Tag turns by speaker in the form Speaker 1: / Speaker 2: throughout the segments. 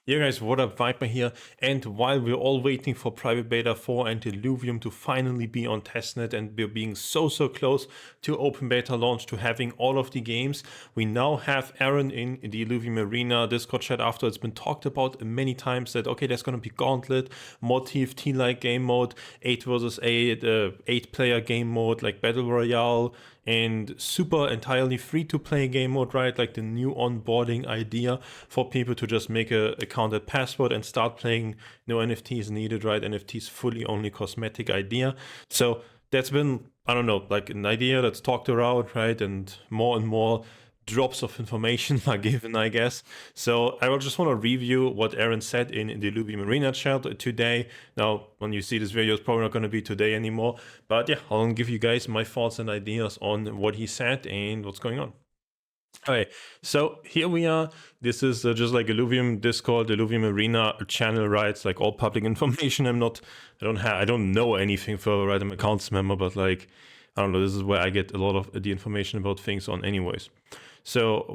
Speaker 1: Yeah guys, what up, Viper here, and while we're all waiting for Private Beta 4 and Illuvium to finally be on testnet, and we're being so close to open beta launch, to having all of the games, we now have Aaron in the Illuvium arena Discord chat after it's been talked about many times that okay, there's gonna be Gauntlet, more TFT like game mode, 8 versus 8, 8-player game mode like Battle Royale, and super entirely free-to-play game mode, right? Like the new onboarding idea for people to just make a account at password and start playing. No NFTs needed, right? NFTs fully only cosmetic idea. So that's been, I don't know, like an idea that's talked around, right? And more drops of information are given, I guess. So I will just want to review what Aaron said in the Illuvium Arena chat today. Now, when you see this video, it's probably not going to be today anymore. But yeah, I'll give you guys my thoughts and ideas on what he said and what's going on. Okay, so here we are. This is just like Illuvium Discord, Illuvium Arena channel, right? It's like all public information. I don't know anything further, right? I'm an accounts member, but like, I don't know, this is where I get a lot of the information about things on anyways. So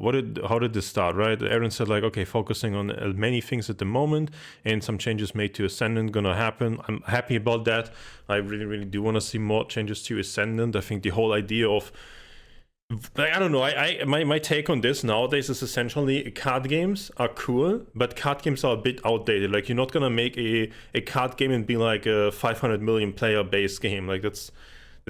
Speaker 1: how did this start, right? Aaron said like, okay, focusing on many things at the moment and some changes made to Ascendant gonna happen. I'm happy about that. I really do want to see more changes to Ascendant. I think the whole idea of, I don't know, my take on this nowadays is essentially card games are cool, but card games are a bit outdated. Like, you're not gonna make a card game and be like a 500 million player base game. Like, it's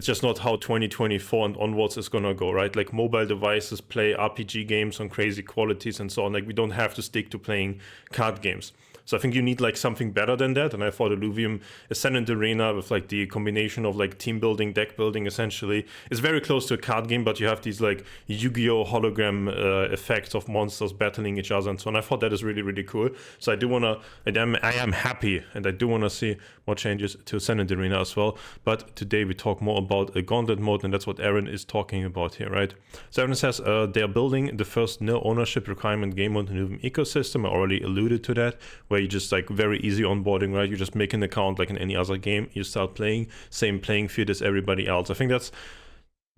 Speaker 1: just not how 2024 and onwards is gonna go, right? Like, mobile devices play RPG games on crazy qualities and so on. Like, we don't have to stick to playing card games. So I think you need like something better than that. And I thought Illuvium Ascendant Arena with like the combination of like team building, deck building essentially is very close to a card game, but you have these like Yu-Gi-Oh hologram effects of monsters battling each other and so on. I thought that is really cool. So I am happy, and I do wanna see more changes to Ascendant Arena as well. But today we talk more about a Gauntlet mode, and that's what Aaron is talking about here, right? So Aaron says they're building the first no ownership requirement game mode in the Illuvium ecosystem. I already alluded to that, where you just like very easy onboarding, right? You just make an account like in any other game, you start playing, same playing field as everybody else. I think that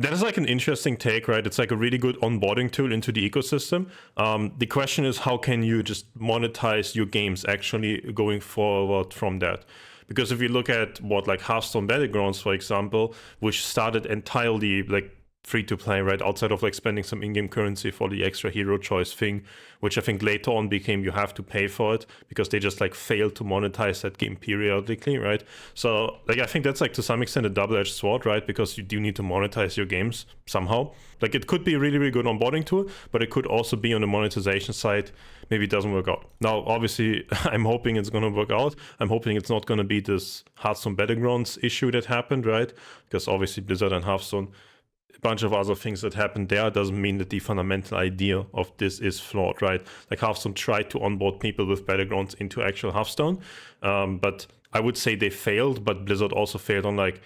Speaker 1: is like an interesting take, right? It's like a really good onboarding tool into the ecosystem. The question is, how can you just monetize your games actually going forward from that? Because if you look at what like Hearthstone Battlegrounds, for example, which started entirely like free to play, right, outside of like spending some in-game currency for the extra hero choice thing, which I think later on became you have to pay for it because they just like failed to monetize that game periodically, right? So like, I think that's like to some extent a double-edged sword, right? Because you do need to monetize your games somehow. Like, it could be a really good onboarding tool, but it could also be on the monetization side, maybe it doesn't work out. Now, obviously, I'm hoping it's going to work out. I'm hoping it's not going to be this Hearthstone Battlegrounds issue that happened, right? Because obviously Blizzard and Hearthstone, a bunch of other things that happened there doesn't mean that the fundamental idea of this is flawed, right? Like, Hearthstone tried to onboard people with Battlegrounds into actual Hearthstone, but I would say they failed, but Blizzard also failed on like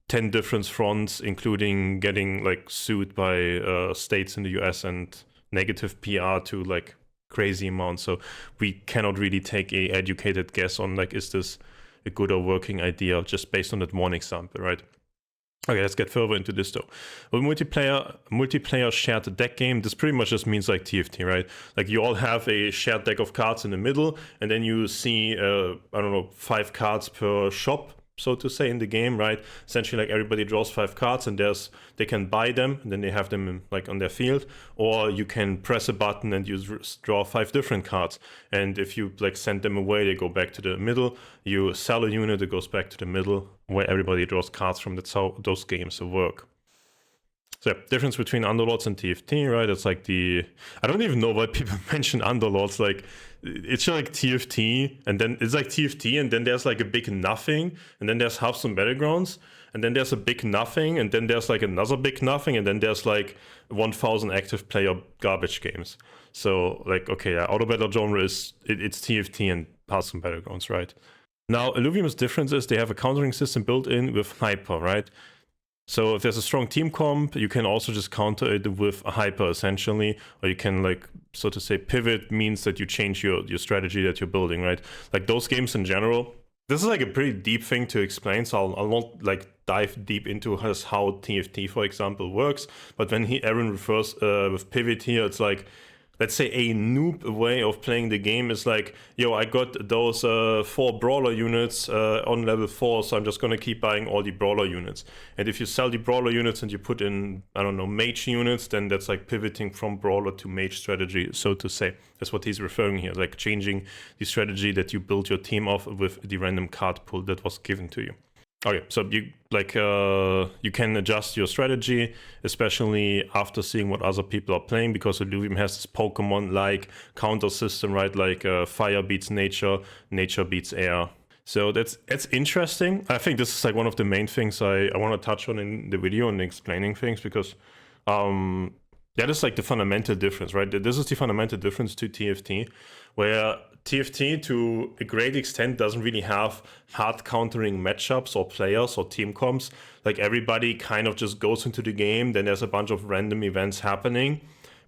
Speaker 1: 10 different fronts, including getting like sued by states in the US and negative PR to like crazy amounts. So we cannot really take a educated guess on like, is this a good or working idea just based on that one example, right? Okay, let's get further into this though. With multiplayer shared deck game, this pretty much just means like TFT, right? Like, you all have a shared deck of cards in the middle, and then you see, I don't know, 5 cards per shop, so to say, in the game, right? Essentially, like, everybody draws 5 cards, and they can buy them, and then they have them like on their field, or you can press a button and you draw 5 different cards, and if you like send them away, they go back to the middle. You sell a unit, it goes back to the middle, where everybody draws cards from. That's how those games work. So yeah, difference between Underlords and TFT, right? It's like I don't even know why people mention Underlords. Like, it's just like TFT, and then it's like TFT, and then there's like a big nothing, and then there's Hearthstone Battlegrounds, and then there's a big nothing, and then there's like another big nothing, and then there's like 1,000 active player garbage games. So like, okay, yeah, autobattler genre it's TFT and Hearthstone Battlegrounds, right? Now, Illuvium's difference is they have a countering system built in with Hyper, right? So if there's a strong team comp, you can also just counter it with a Hyper, essentially, or you can, like, so to say, pivot means that you change your strategy that you're building, right? Like, those games in general, this is like a pretty deep thing to explain, so I'll not like dive deep into how TFT, for example, works. But when Aaron refers with pivot here, it's like let's say a noob way of playing the game is like, yo, I got those 4 brawler units on level 4, so I'm just gonna keep buying all the brawler units. And if you sell the brawler units and you put in, I don't know, mage units, then that's like pivoting from brawler to mage strategy, so to say. That's what he's referring here, like changing the strategy that you build your team off with the random card pool that was given to you. Okay, so you can adjust your strategy, especially after seeing what other people are playing, because Illuvium has this Pokemon-like counter system, right? Like fire beats nature, nature beats air. So that's interesting. I think this is like one of the main things I want to touch on in the video and explaining things, because that is like the fundamental difference, right? This is the fundamental difference to TFT, where TFT to a great extent doesn't really have hard countering matchups or players or team comps. Like everybody kind of just goes into the game, then there's a bunch of random events happening,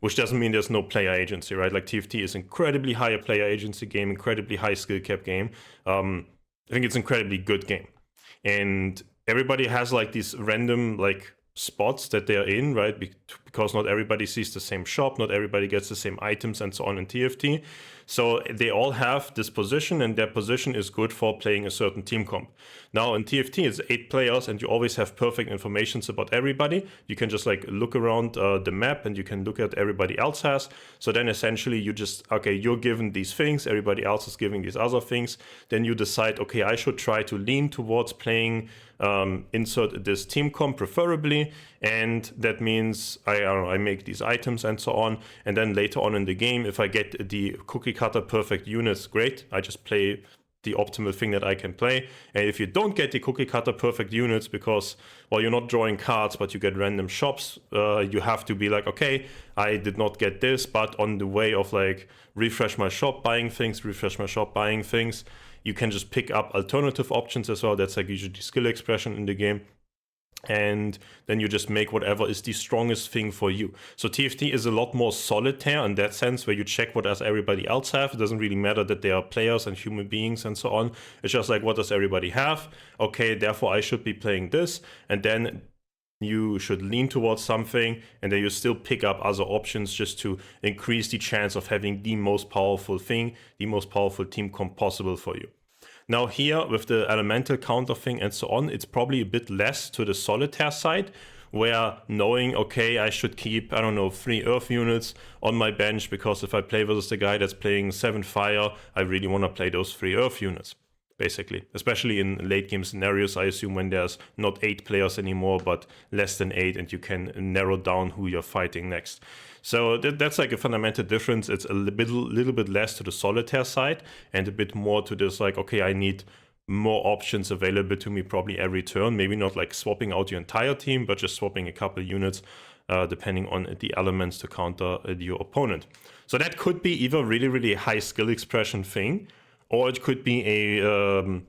Speaker 1: which doesn't mean there's no player agency, right? Like TFT is incredibly high player agency game, incredibly high skill cap game. I think it's incredibly good game. And everybody has like these random like spots that they're in, right? Because not everybody sees the same shop, not everybody gets the same items and so on in TFT. So they all have this position, and their position is good for playing a certain team comp. Now in TFT it's 8 players, and you always have perfect informations about everybody. You can just like look around the map, and you can look at everybody else has. So then essentially you just, okay, you're given these things, everybody else is giving these other things. Then you decide, okay, I should try to lean towards playing insert this team comp preferably, and that means I make these items and so on, and then later on in the game, if I get the cookie cutter perfect units, great, I just play the optimal thing that I can play. And if you don't get the cookie cutter perfect units because, well, you're not drawing cards but you get random shops, you have to be like, okay, I did not get this, but on the way of like refresh my shop buying things, you can just pick up alternative options as well. That's like usually skill expression in the game. And then you just make whatever is the strongest thing for you. So TFT is a lot more solitaire in that sense, where you check what does everybody else have. It doesn't really matter that they are players and human beings and so on. It's just like, what does everybody have? Okay, therefore I should be playing this. And then you should lean towards something, and then you still pick up other options just to increase the chance of having the most powerful thing, the most powerful team comp possible for you. Now here, with the elemental counter thing and so on, it's probably a bit less to the solitaire side, where knowing, okay, I should keep, I don't know, 3 earth units on my bench, because if I play versus the guy that's playing 7 fire, I really want to play those 3 earth units, basically. Especially in late game scenarios, I assume, when there's not 8 players anymore, but less than 8, and you can narrow down who you're fighting next. So that's like a fundamental difference. It's a little bit less to the solitaire side, and a bit more to this like, okay, I need more options available to me probably every turn. Maybe not like swapping out your entire team, but just swapping a couple units depending on the elements to counter your opponent. So that could be either really high skill expression thing, or it could be a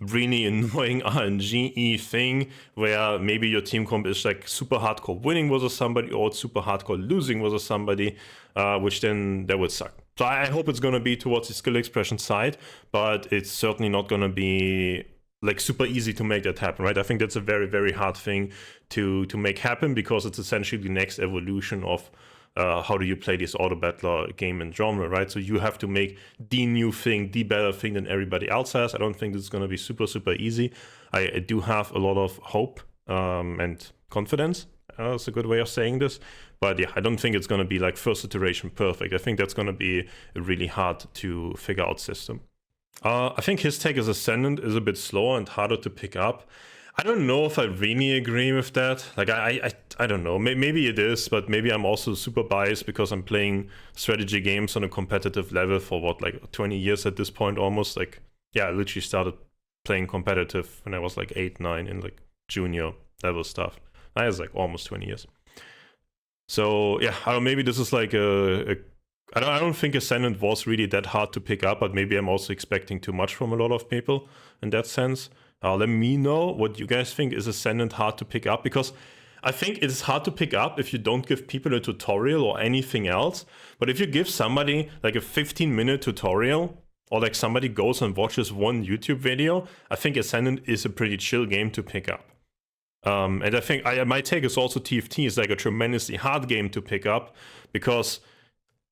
Speaker 1: really annoying RNG-y thing where maybe your team comp is like super hardcore winning versus somebody, or it's super hardcore losing versus somebody, which then that would suck. So I hope it's going to be towards the skill expression side, but it's certainly not going to be like super easy to make that happen, right? I think that's a very hard thing to make happen, because it's essentially the next evolution of how do you play this auto-battler game and genre, right? So you have to make the new thing, the better thing than everybody else has. I don't think this is going to be super easy. I do have a lot of hope and confidence. That's a good way of saying this. But yeah, I don't think it's going to be like first iteration perfect. I think that's going to be a really hard to figure out system. I think his take as Ascendant is a bit slower and harder to pick up. I don't know if I really agree with that. Like, I don't know. Maybe it is, but maybe I'm also super biased because I'm playing strategy games on a competitive level for what, like 20 years at this point almost. Like, yeah, I literally started playing competitive when I was like 8, 9 in like junior level stuff. That is like almost 20 years. So yeah, I don't know, maybe this is like I don't think Ascendant was really that hard to pick up, but maybe I'm also expecting too much from a lot of people in that sense. Let me know what you guys think. Is Ascendant hard to pick up? Because I think it's hard to pick up if you don't give people a tutorial or anything else. But if you give somebody like a 15-minute tutorial, or like somebody goes and watches one YouTube video, I think Ascendant is a pretty chill game to pick up. And I think my take is also TFT is like a tremendously hard game to pick up, because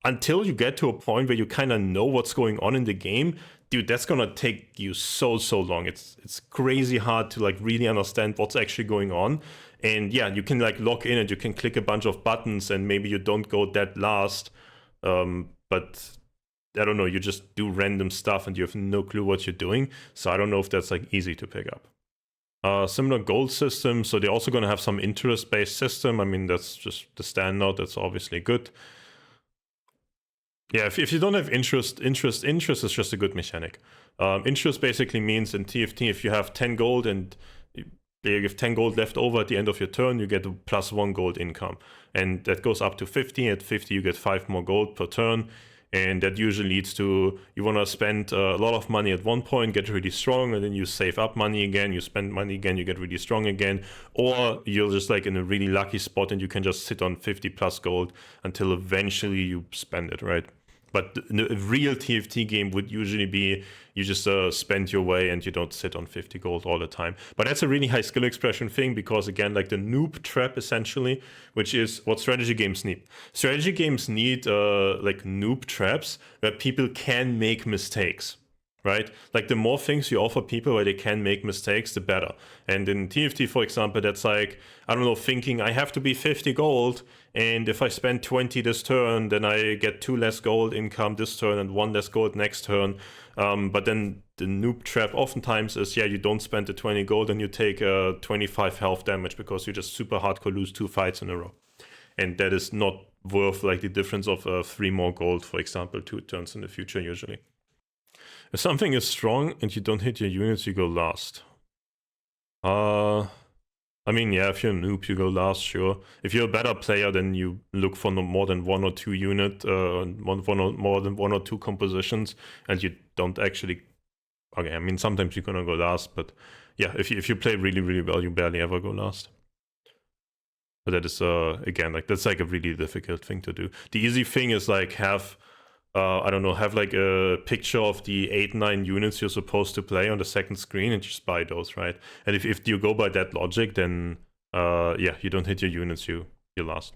Speaker 1: until you get to a point where you kind of know what's going on in the game, dude, that's gonna take you so long. It's crazy hard to like really understand what's actually going on. And yeah, you can like log in and you can click a bunch of buttons and maybe you don't go that last, but I don't know, you just do random stuff and you have no clue what you're doing. So I don't know if that's like easy to pick up. Similar gold system, so they're also going to have some interest-based system. I mean, that's just the standard. That's obviously good. Yeah, if you don't have interest is just a good mechanic. Interest basically means in TFT, if you have 10 gold and you have 10 gold left over at the end of your turn, you get a +1 gold income. And that goes up to 50. At 50, you get 5 more gold per turn. And that usually leads to, you want to spend a lot of money at one point, get really strong, and then you save up money again, you spend money again, you get really strong again. Or you're just like in a really lucky spot and you can just sit on 50 plus gold until eventually you spend it, right? But a real TFT game would usually be you just spend your way and you don't sit on 50 gold all the time. But that's a really high skill expression thing because, again, like the noob trap essentially, which is what strategy games need. Strategy games need like noob traps where people can make mistakes. Right? Like the more things you offer people where they can make mistakes, the better. And in TFT, for example, that's like, I don't know, thinking I have to be 50 gold, and if I spend 20 this turn, then I get 2 less gold income this turn and 1 less gold next turn. But then the noob trap oftentimes is, yeah, you don't spend the 20 gold and you take 25 health damage because you just super hardcore lose 2 fights in a row. And that is not worth like the difference of 3 more gold, for example, 2 turns in the future usually. If something is strong and you don't hit your units, you go last. I mean, yeah, if you're a noob, you go last, sure. If you're a better player, then you look for no more than 1 or 2 unit, more than 1 or 2 compositions, and you don't actually. Okay, I mean, sometimes you're gonna go last, but yeah, if you play really well, you barely ever go last. But that is again, like that's like a really difficult thing to do. The easy thing is like have. I don't know, have like a picture of the 8-9 units you're supposed to play on the second screen and just buy those, right? And if you go by that logic, then yeah, you don't hit your units, you're last.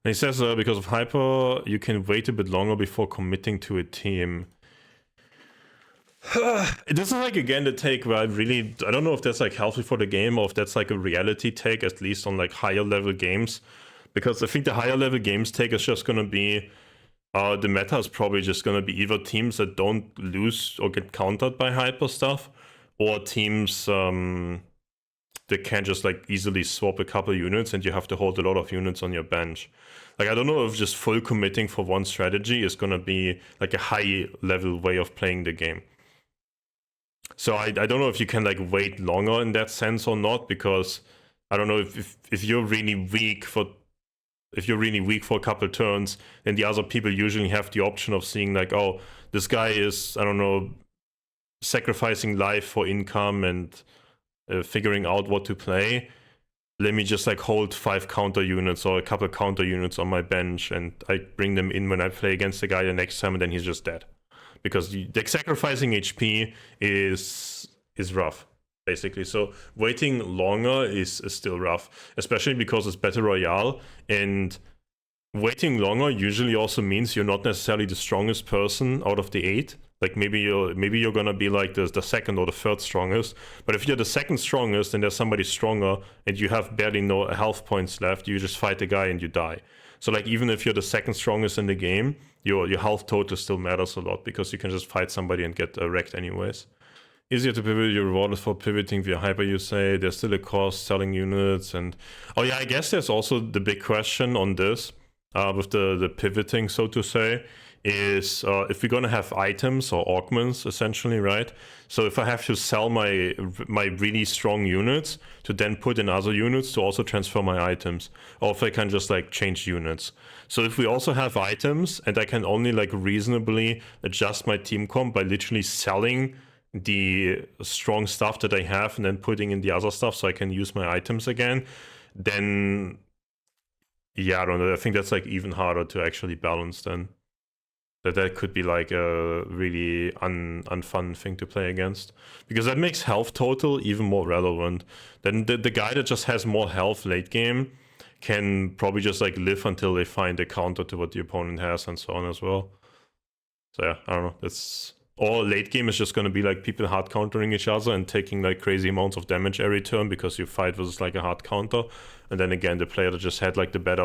Speaker 1: And he says because of hyper, you can wait a bit longer before committing to a team. This is like, again, the take where I don't know if that's like healthy for the game or if that's like a reality take, at least on like higher level games. Because I think the higher level games take is just going to be the meta is probably just going to be either teams that don't lose or get countered by hyper stuff, or teams that can just like easily swap a couple units and you have to hold a lot of units on your bench. Like, I don't know if just full committing for one strategy is going to be like a high level way of playing the game. So I don't know if you can like wait longer in that sense or not, because I don't know if you're really weak for a couple turns, then the other people usually have the option of seeing like, oh, this guy is, I don't know, sacrificing life for income and figuring out what to play. Let me just like hold 5 counter units or a couple counter units on my bench, and I bring them in when I play against the guy the next time, and then he's just dead. Because the sacrificing HP is rough, basically. So waiting longer is still rough, especially because it's Battle Royale, and waiting longer usually also means you're not necessarily the strongest person out of the 8. Like maybe you're gonna be like the second or the third strongest, but if you're the second strongest and there's somebody stronger and you have barely no health points left, you just fight the guy and you die. So like even if you're the second strongest in the game, your health total still matters a lot, because you can just fight somebody and get wrecked anyways. Easier to pivot, you're rewarded for pivoting via hyper, you say. There's still a cost selling units, and oh yeah, I guess there's also the big question on this with the pivoting, so to say, is if we're gonna have items or augments essentially, right? So if I have to sell my really strong units to then put in other units to also transfer my items, or if I can just like change units. So if we also have items and I can only like reasonably adjust my team comp by literally selling the strong stuff that I have and then putting in the other stuff so I can use my items again, then yeah, I don't know, I think that's like even harder to actually balance then. That could be like a really unfun thing to play against, because that makes health total even more relevant. Then the guy that just has more health late game can probably just like live until they find a counter to what the opponent has and so on as well. So yeah, I don't know. That's all. Late game is just going to be like people hard countering each other and taking like crazy amounts of damage every turn because you fight versus like a hard counter. And then again, the player that just had like the better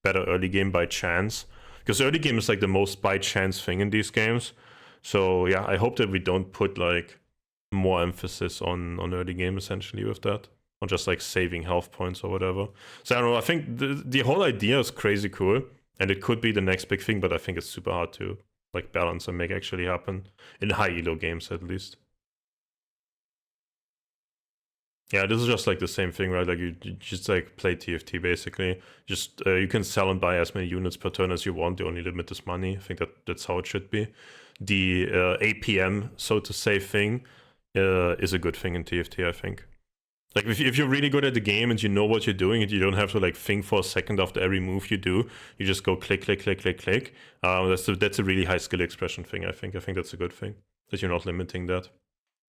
Speaker 1: early game by chance, because early game is like the most by chance thing in these games. So yeah, I hope that we don't put like more emphasis on early game essentially with that, or just like saving health points or whatever. So I don't know. I think the whole idea is crazy cool, and it could be the next big thing. But I think it's super hard to like balance and make actually happen in high elo games at least. Yeah, this is just like the same thing, right? Like you just like play TFT basically. Just you can sell and buy as many units per turn as you want. The only limit is money. I think that's how it should be. The APM, so to say, thing is a good thing in TFT, I think. Like if you're really good at the game and you know what you're doing and you don't have to like think for a second after every move you do, you just go click, click, click, click, click. That's a really high skill expression thing, I think. I think that's a good thing, that you're not limiting that.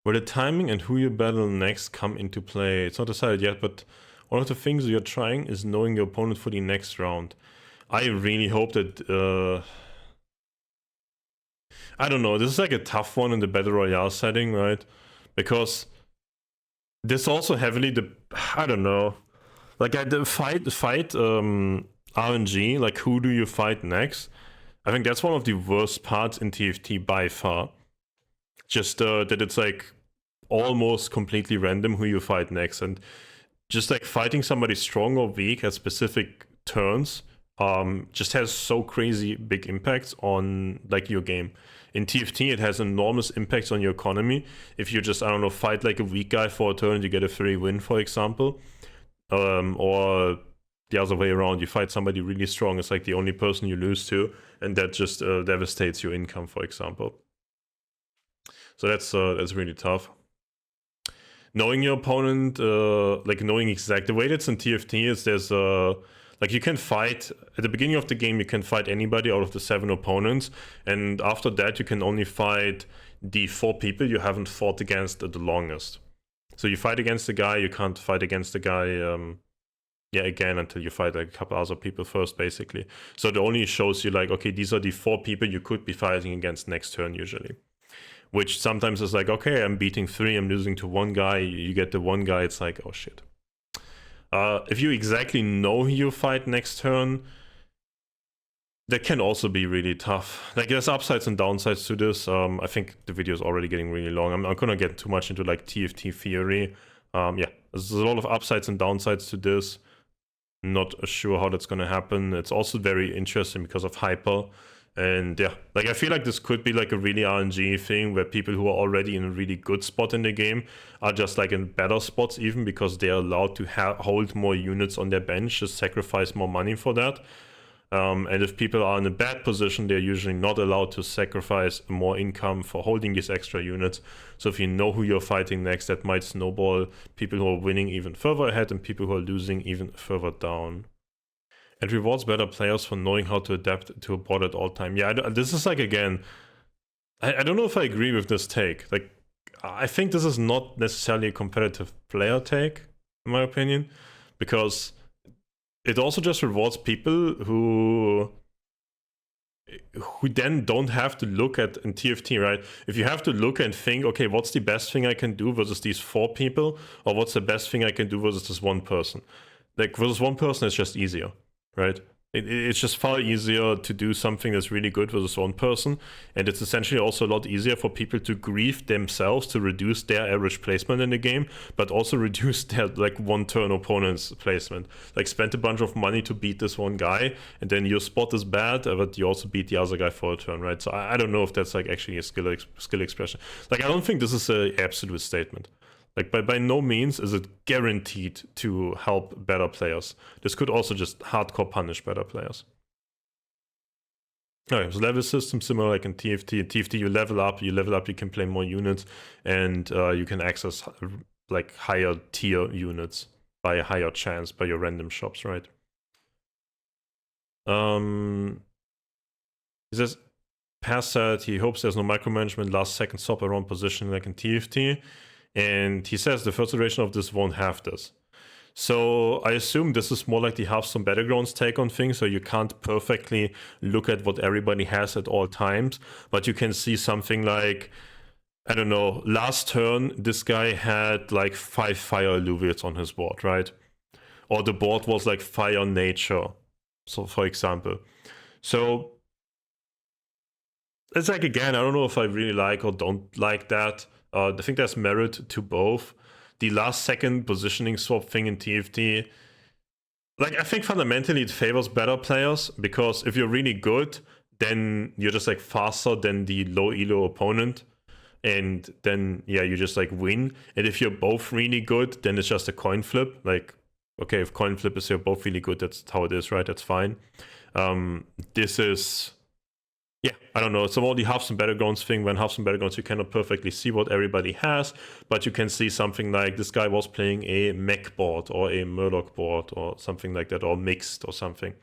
Speaker 1: Will the timing and who you battle next come into play? It's not decided yet, but one of the things you're trying is knowing your opponent for the next round. I really hope that... I don't know, this is like a tough one in the Battle Royale setting, right? Because this also heavily... I don't know. Like the fight RNG, like who do you fight next? I think that's one of the worst parts in TFT by far. Just that it's like almost completely random who you fight next, and just like fighting somebody strong or weak at specific turns just has so crazy big impacts on like your game. In TFT, it has enormous impacts on your economy. If you just, I don't know, fight like a weak guy for a turn, you get a free win, for example, or the other way around, you fight somebody really strong, it's like the only person you lose to, and that just devastates your income, for example. So that's really tough. Knowing your opponent, like knowing exactly the way that's in TFT is there's like you can fight at the beginning of the game, you can fight anybody out of the 7 opponents, and after that you can only fight the 4 people you haven't fought against the longest. So you fight against the guy, you can't fight against the guy again until you fight like a couple other people first, basically. So it only shows you like, okay, these are the 4 people you could be fighting against next turn usually. Which sometimes is like, okay, I'm beating 3, I'm losing to 1 guy, you get the 1 guy, it's like, oh shit. If you exactly know who you fight next turn, that can also be really tough. Like there's upsides and downsides to this. I think the video is already getting really long. I'm not gonna get too much into like TFT theory. Yeah, there's a lot of upsides and downsides to this. Not sure how that's gonna happen. It's also very interesting because of Hyper. And yeah, like I feel like this could be like a really RNG thing where people who are already in a really good spot in the game are just like in better spots even because they're allowed to hold more units on their bench, just sacrifice more money for that. And if people are in a bad position, they're usually not allowed to sacrifice more income for holding these extra units. So if you know who you're fighting next, that might snowball people who are winning even further ahead and people who are losing even further down. It rewards better players for knowing how to adapt to a bot at all time. Yeah, this is like, again, I don't know if I agree with this take. Like, I think this is not necessarily a competitive player take, in my opinion, because it also just rewards people who then don't have to look at in TFT, right? If you have to look and think, okay, what's the best thing I can do versus these 4 people, or what's the best thing I can do versus this 1 person? Like, versus 1 person, it's just easier. Right? It's just far easier to do something that's really good versus 1 person, and it's essentially also a lot easier for people to grief themselves to reduce their average placement in the game, but also reduce their like 1 turn opponent's placement. Like spend a bunch of money to beat this 1 guy, and then your spot is bad, but you also beat the other guy for a turn, right? So I don't know if that's like actually a skill expression. Like I don't think this is an absolute statement. Like by no means is it guaranteed to help better players. This could also just hardcore punish better players. Okay, so level system similar like in TFT. In TFT you level up, you can play more units, and you can access like higher tier units by a higher chance by your random shops, right? He says, Pass said he hopes there's no micromanagement last second swap around positioning like in TFT. And he says the first iteration of this won't have this. So I assume this is more like the Hearthstone Battlegrounds take on things, so you can't perfectly look at what everybody has at all times, but you can see something like, I don't know, last turn, this guy had like 5 fire Illuviums on his board, right? Or the board was like fire nature, so for example. So it's like, again, I don't know if I really like or don't like that. I think there's merit to both. The last second positioning swap thing in TFT, like, I think fundamentally it favors better players, because if you're really good, then you're just like faster than the low elo opponent, and then yeah, you just like win. And if you're both really good, then it's just a coin flip. Like, okay, if coin flip is you're both really good, that's how it is, right? That's fine. This is, yeah, I don't know. It's all the Hearthstone Battlegrounds thing. When Hearthstone Battlegrounds, you cannot perfectly see what everybody has, but you can see something like this guy was playing a mech board or a Murloc board or something like that, or mixed or something.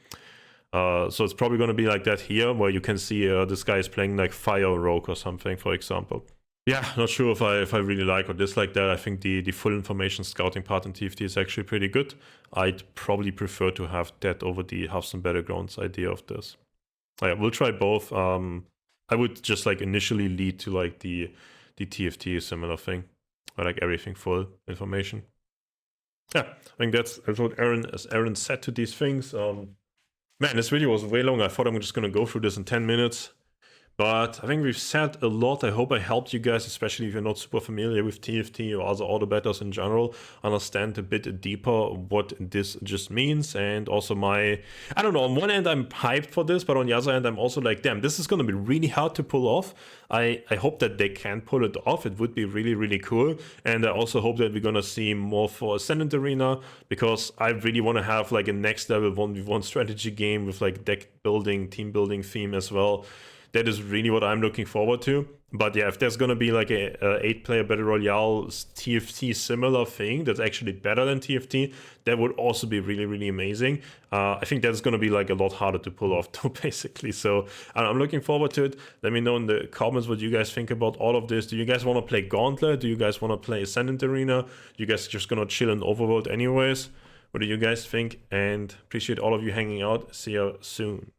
Speaker 1: So it's probably going to be like that here, where you can see this guy is playing like Fire Rogue or something, for example. Yeah, not sure if I really like or dislike that. I think the full information scouting part in TFT is actually pretty good. I'd probably prefer to have that over the Hearthstone Battlegrounds idea of this. Yeah, we'll try both. I would just like initially lead to like the TFT similar thing, or like everything full information. Yeah, I think that's what Aaron said to these things. Man, this video was way long. I thought I'm just gonna go through this in 10 minutes. But I think we've said a lot. I hope I helped you guys, especially if you're not super familiar with TFT or other autobatters in general, understand a bit deeper what this just means. And also I don't know, on one end I'm hyped for this, but on the other end I'm also like, damn, this is going to be really hard to pull off. I hope that they can pull it off. It would be really, really cool. And I also hope that we're going to see more for Ascendant Arena, because I really want to have like a next level 1v1 strategy game with like deck building, team building theme as well. That is really what I'm looking forward to. But yeah, if there's going to be like a 8-player Battle Royale TFT similar thing that's actually better than TFT, that would also be really, really amazing. I think that's going to be like a lot harder to pull off too, basically. So I'm looking forward to it. Let me know in the comments what you guys think about all of this. Do you guys want to play Gauntlet? Do you guys want to play Ascendant Arena? You guys just going to chill in Overworld anyways? What do you guys think? And appreciate all of you hanging out. See you soon.